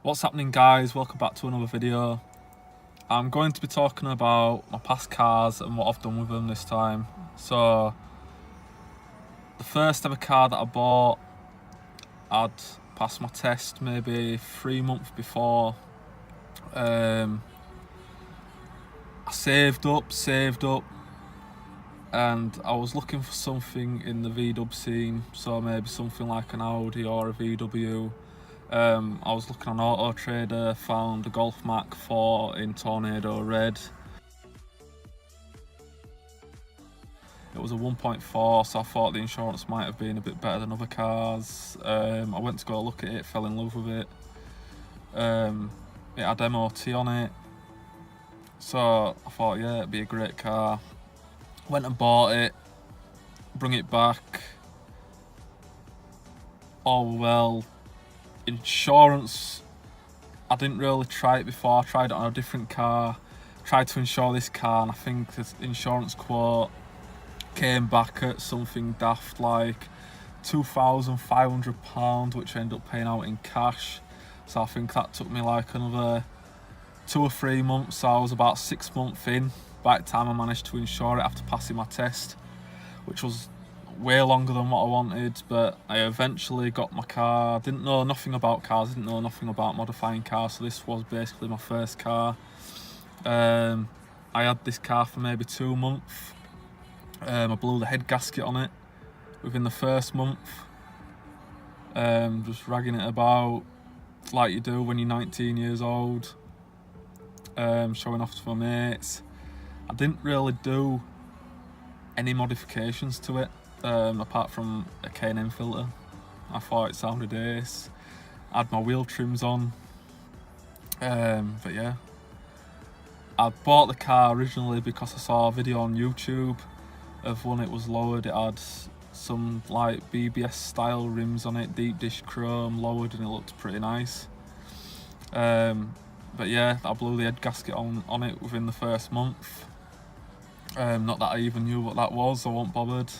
What's happening, guys? Welcome back to another video. I'm going to be talking about my past cars and what I've done with them this time. So the first ever car that I bought, I'd passed my test maybe 3 months before. I saved up and I was looking for something in the VW scene, so maybe something like an Audi or a VW. I was looking on Auto Trader, found a Golf Mach 4 in Tornado Red. It was a 1.4, so I thought the insurance might have been a bit better than other cars. I went to go look at it, fell in love with it. It had MOT on it, so I thought, yeah, it'd be a great car. Went and bought it, brung it back. All well. Insurance, I didn't really try it before. I tried it on a different car, tried to insure this car, and I think the insurance quote came back at something daft like £2,500, which I ended up paying out in cash. So I think that took me like another 2 or 3 months. So I was about 6 months in by the time I managed to insure it after passing my test, which was way longer than what I wanted. But I eventually got my car. I didn't know nothing about cars, didn't know nothing about modifying cars, so this was basically my first car. I had this car for maybe 2 months. I blew the head gasket on it within the first month. Just ragging it about like you do when you're 19 years old, showing off to my mates. I didn't really do any modifications to it, apart from a K&N filter. I thought it sounded ace. I had my wheel trims on, but yeah. I bought the car originally because I saw a video on YouTube of when it was lowered. It had some like BBS style rims on it, deep dish chrome, lowered, and it looked pretty nice. But yeah, I blew the head gasket on it within the first month. Not that I even knew what that was, I wasn't bothered.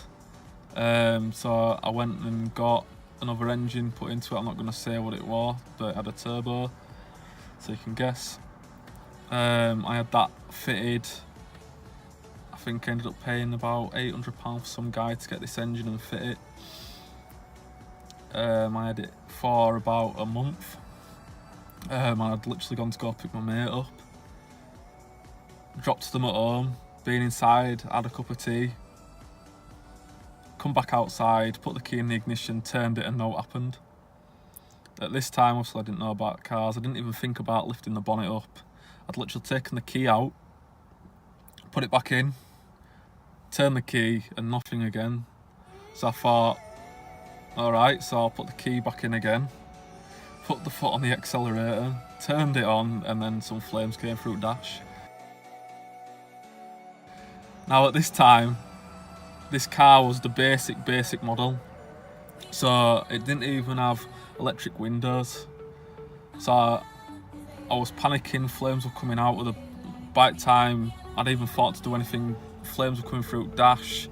So I went and got another engine put into it. I'm not going to say what it was, but it had a turbo, so you can guess. I had that fitted. I think I ended up paying about £800 for some guy to get this engine and fit it. I had it for about a month. I'd literally gone to go pick my mate up, dropped them at home, been inside, had a cup of tea, come back outside, put the key in the ignition, turned it, and no happened. At this time, obviously I didn't know about cars. I didn't even think about lifting the bonnet up. I'd literally taken the key out, put it back in, turned the key, and nothing again. So I thought, alright, so I'll put the key back in again, put the foot on the accelerator, turned it on, and then some flames came through dash. Now at this time, this car was the basic model, so it didn't even have electric windows. So I was panicking, flames were coming out with by the time I'd even thought to do anything, flames were coming through dash,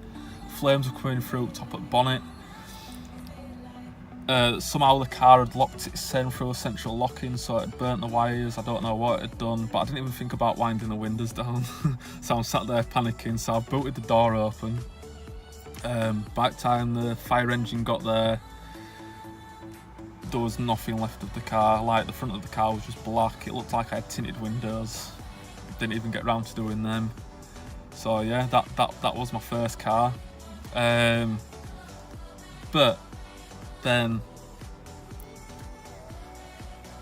flames were coming through top of bonnet. Somehow the car had locked itself through a central locking, so it had burnt the wires. I don't know what it had done, but I didn't even think about winding the windows down. So I'm sat there panicking, so I booted the door open. By the time the fire engine got there was nothing left of the car. Like, the front of the car was just black. It looked like I had tinted windows. Didn't even get round to doing them. So yeah, that was my first car. But then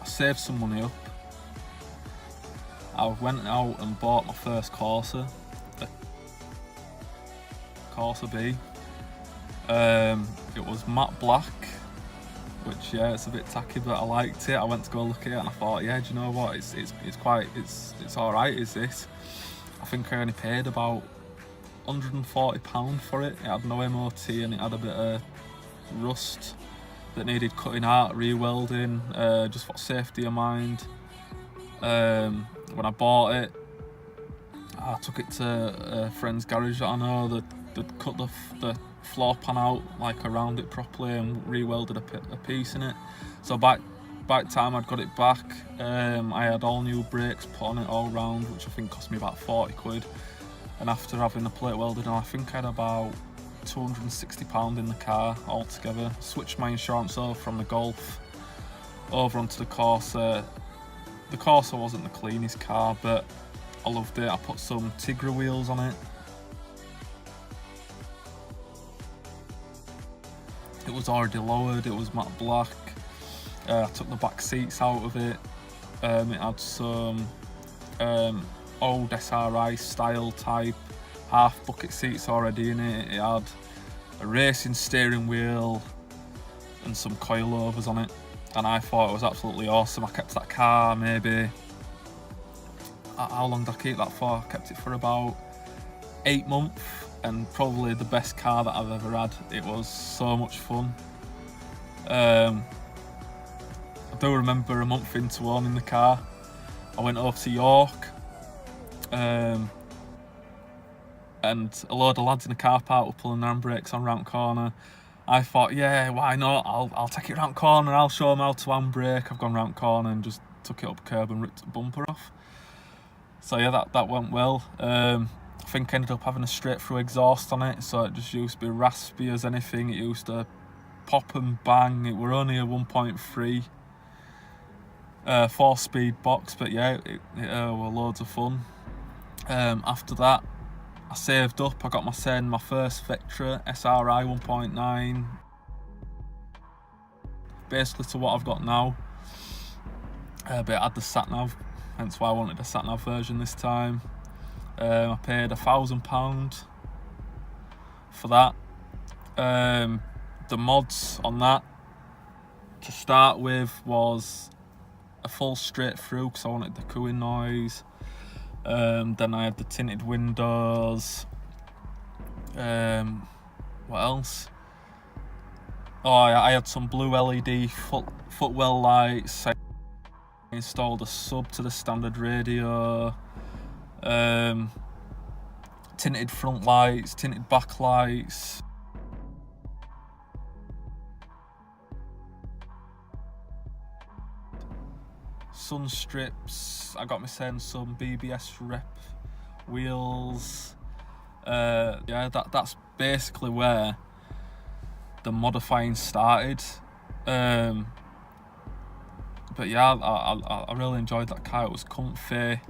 I saved some money up. I went out and bought my first Corsa, the Corsa B. It was matte black, which, yeah, it's a bit tacky, but I liked it. I went to go look at it and I thought, yeah, do you know what? It's alright. Is this? I think I only paid about £140 for it. It had no MOT and it had a bit of rust that needed cutting out, re-welding, just for safety of mind. When I bought it, I took it to a friend's garage that I know that cut the floor pan out like around it properly and re-welded a piece in it. So by by the time I'd got it back, I had all new brakes put on it all round, which I think cost me about 40 quid. And after having the plate welded on, I think I had about £260 in the car altogether. Switched my insurance over from the Golf over onto the Corsa. The Corsa wasn't the cleanest car, but I loved it. I put some Tigra wheels on it. It was already lowered, it was matte black. I took the back seats out of it. It had some old SRI style type half bucket seats already in it. It had a racing steering wheel and some coilovers on it, and I thought it was absolutely awesome. I kept that car maybe, how long did I keep that for? I kept it for about 8 months, and probably the best car that I've ever had. It was so much fun. I do remember a month into owning the car, I went over to York, and a load of lads in the car park were pulling their handbrakes on round corner. I thought, yeah, why not? I'll take it round corner, I'll show them how to handbrake. I've gone round corner and just took it up curb and ripped the bumper off. So yeah, that went well. I think I ended up having a straight through exhaust on it, so it just used to be raspy as anything. It used to pop and bang. It were only a 1.3 4-speed box, but yeah, it were loads of fun. After that, I saved up. I got my first Vectra SRI 1.9, basically to what I've got now, but it had the sat-nav, hence why I wanted a sat-nav version this time. I paid £1,000 for that. The mods on that, to start with, was a full straight through because I wanted the cooing noise. Then I had the tinted windows. What else? Oh, I had some blue LED footwell lights. I installed a sub to the standard radio. Tinted front lights, tinted back lights. Sun strips. I got myself some BBS rep wheels. Yeah, that's basically where the modifying started. But yeah, I really enjoyed that car. It was comfy.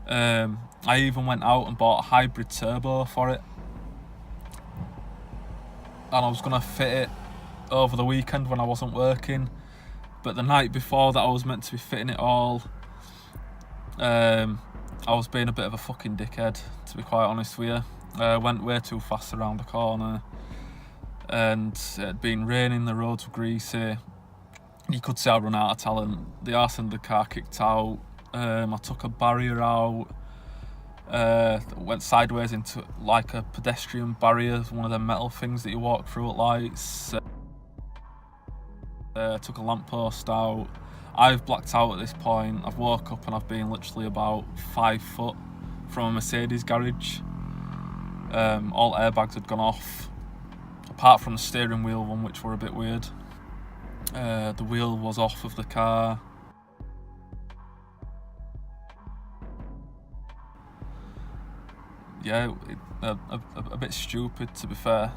I even went out and bought a hybrid turbo for it, and I was gonna fit it over the weekend when I wasn't working. But the night before that I was meant to be fitting it all, I was being a bit of a fucking dickhead, to be quite honest with you. I went way too fast around the corner, and it had been raining, the roads were greasy. You could say I run out of talent. The arse end of the car kicked out. I took a barrier out, went sideways into like a pedestrian barrier, one of them metal things that you walk through at lights. Took a lamppost out. I've blacked out at this point. I've woke up and I've been literally about 5 foot from a Mercedes garage. All airbags had gone off, apart from the steering wheel one, which were a bit weird. The wheel was off of the car. Yeah, a bit stupid, to be fair.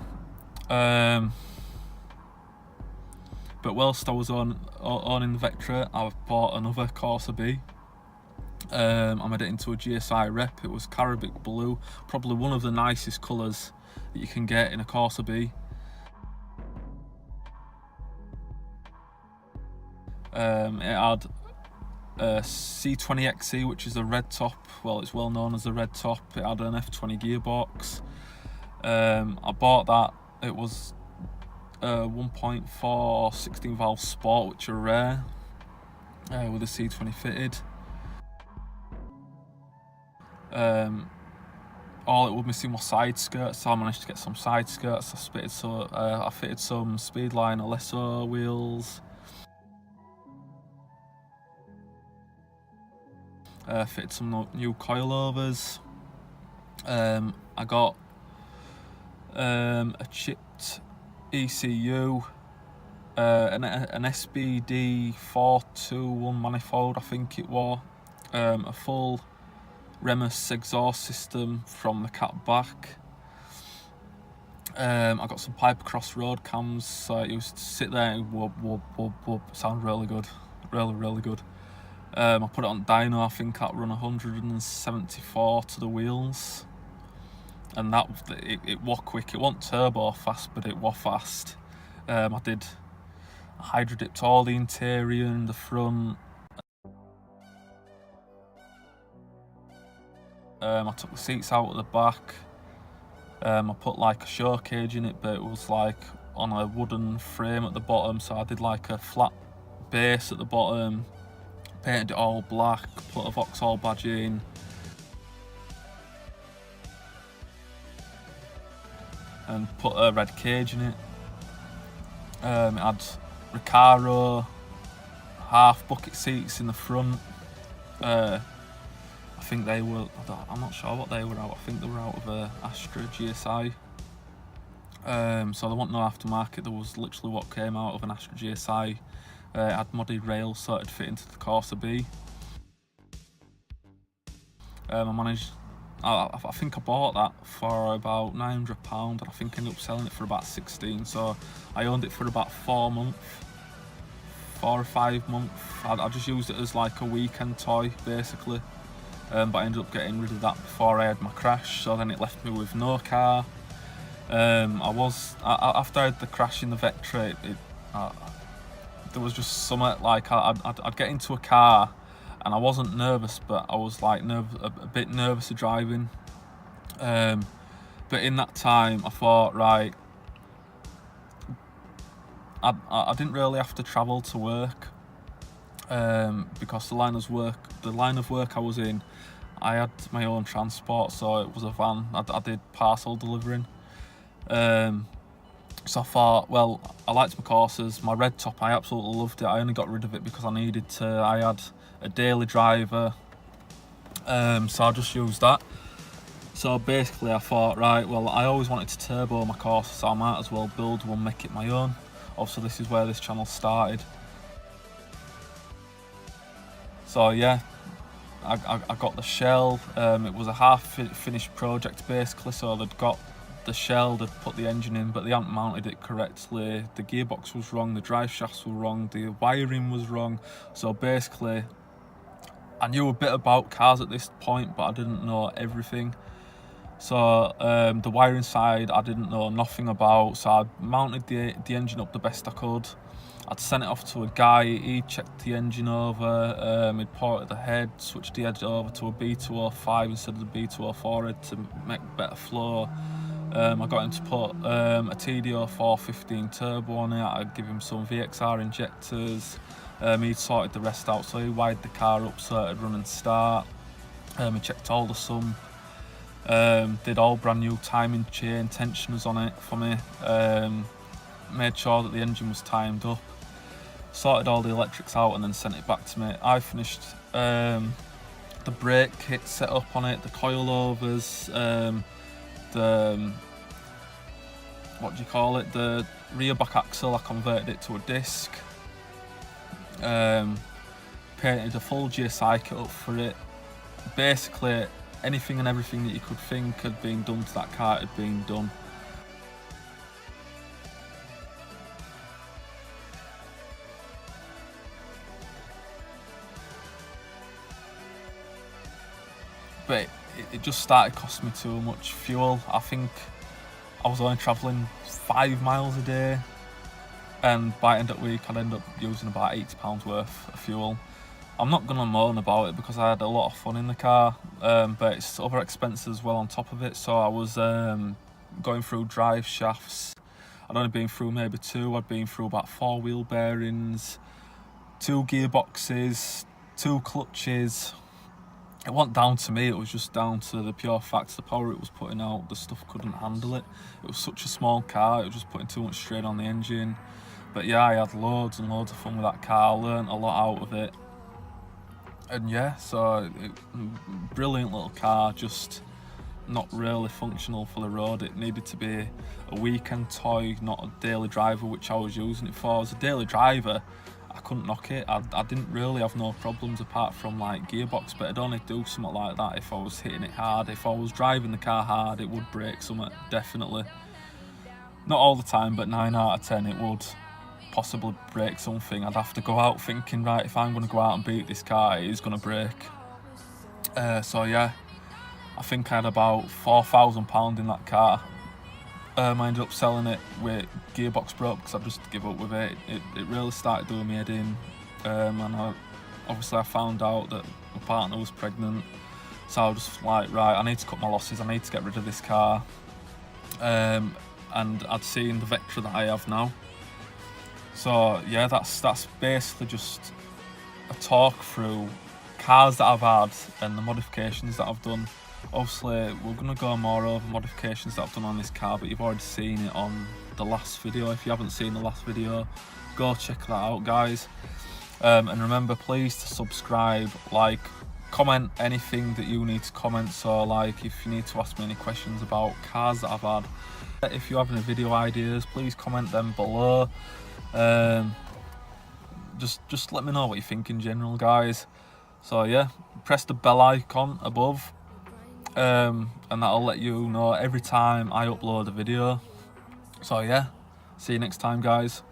But whilst I was owning the Vectra, I bought another Corsa B. I made it into a GSI rep. It was Carabic blue, probably one of the nicest colours that you can get in a Corsa B. It had a C20XE, which is a red top. Well, it's well known as the red top. It had an F20 gearbox. I bought that. It was 1.4 16 valve sport, which are rare, with a C20 fitted. All it was missing was side skirts, so I managed to get some side skirts. I fitted some Speedline Alesso wheels. Fitted some new coilovers. I got a chipped ECU, an SBD 421 manifold, I think it was, a full Remus exhaust system from the cat back. I got some Piper Cross road cams, so it used to sit there and whoop, whoop, whoop, whoop. Sound really good, really good. I put it on dyno, I think I run 174 to the wheels, and it was quick. It wasn't turbo fast, but it was fast. I hydro dipped all the interior and the front. I took the seats out at the back. I put like a show cage in it, but it was like on a wooden frame at the bottom, so I did like a flat base at the bottom, painted it all black, put a Vauxhall badge in. And put a red cage in it. It had Recaro half bucket seats in the front. I think they were, I'm not sure what they were out. I think they were out of a Astra GSI. So there wasn't no aftermarket, there was literally what came out of an Astra GSI. It had modded rails so it'd fit into the Corsa B. I think I bought that for about £900, and I think I ended up selling it for about 16. So I owned it for about 4 or 5 months. I just used it as like a weekend toy basically. But I ended up getting rid of that before I had my crash, so then it left me with no car. After I had the crash in the Vectra, there was just something like I'd get into a car and I wasn't nervous, but I was like a bit nervous of driving. But in that time, I thought, right, I didn't really have to travel to work. Because the line of work I was in, I had my own transport, so it was a van. I did parcel delivering. So I thought, well, I liked my Corsas. My red top, I absolutely loved it. I only got rid of it because I needed to. I had a daily driver, so I just used that. So basically I thought, right, well, I always wanted to turbo my Corsa, so I might as well build one, make it my own. Obviously this is where this channel started. So yeah, I got the shell. It was a half-finished project basically, so they'd got the shell, they'd put the engine in, but they hadn't mounted it correctly. The gearbox was wrong, the drive shafts were wrong, the wiring was wrong. So basically, I knew a bit about cars at this point, but I didn't know everything. So the wiring side, I didn't know nothing about, so I mounted the engine up the best I could. I'd sent it off to a guy, he checked the engine over, he'd ported the head, switched the head over to a B205 instead of the B204 head to make better flow. I got him to put a TDO 415 turbo on it. I'd give him some VXR injectors. He'd sorted the rest out, so he wired the car up so it'd run and start. He checked all the sum. Did all brand new timing chain tensioners on it for me. Made sure that the engine was timed up. Sorted all the electrics out and then sent it back to me. I finished the brake kit set up on it, the coilovers, the the rear back axle, I converted it to a disc. Painted a full GSI kit up for it. Basically anything and everything that you could think had been done to that car had been done. But it just started costing me too much fuel. I think I was only travelling 5 miles a day, and by the end of the week I'd end up using about £80 worth of fuel. I'm not going to moan about it because I had a lot of fun in the car, but it's other expenses as well on top of it. So I was going through drive shafts. I'd only been through maybe 2. I'd been through about 4 wheel bearings, 2 gearboxes, 2 clutches. It wasn't down to me, it was just down to the pure fact the power it was putting out, the stuff couldn't handle it. It was such a small car, it was just putting too much strain on the engine. But yeah, I had loads and loads of fun with that car, I learnt a lot out of it. And yeah, so brilliant little car, just not really functional for the road. It needed to be a weekend toy, not a daily driver, which I was using it for. As a daily driver, I couldn't knock it. I didn't really have no problems apart from like gearbox, but I'd only do something like that if I was hitting it hard. If I was driving the car hard, it would break something, definitely. Not all the time, but 9 out of 10 it would possibly break something. I'd have to go out thinking, right, if I'm going to go out and beat this car, it is going to break. So yeah, I think I had about £4,000 in that car. I ended up selling it with gearbox broke because I just give up with it. It really started doing me head in, and obviously I found out that my partner was pregnant, so I was just like, right, I need to cut my losses, I need to get rid of this car. And I'd seen the Vectra that I have now. So yeah, that's basically just a talk through cars that I've had and the modifications that I've done. Obviously we're going to go more over modifications that I've done on this car, but you've already seen it on the last video. If you haven't seen the last video, go check that out, guys. And remember, please, to subscribe, like, comment anything that you need to comment. So like if you need to ask me any questions about cars that I've had, if you have any video ideas, please comment them below. Just let me know what you think in general, guys. So yeah, press the bell icon above, and that'll let you know every time I upload a video. So yeah, see you next time, guys.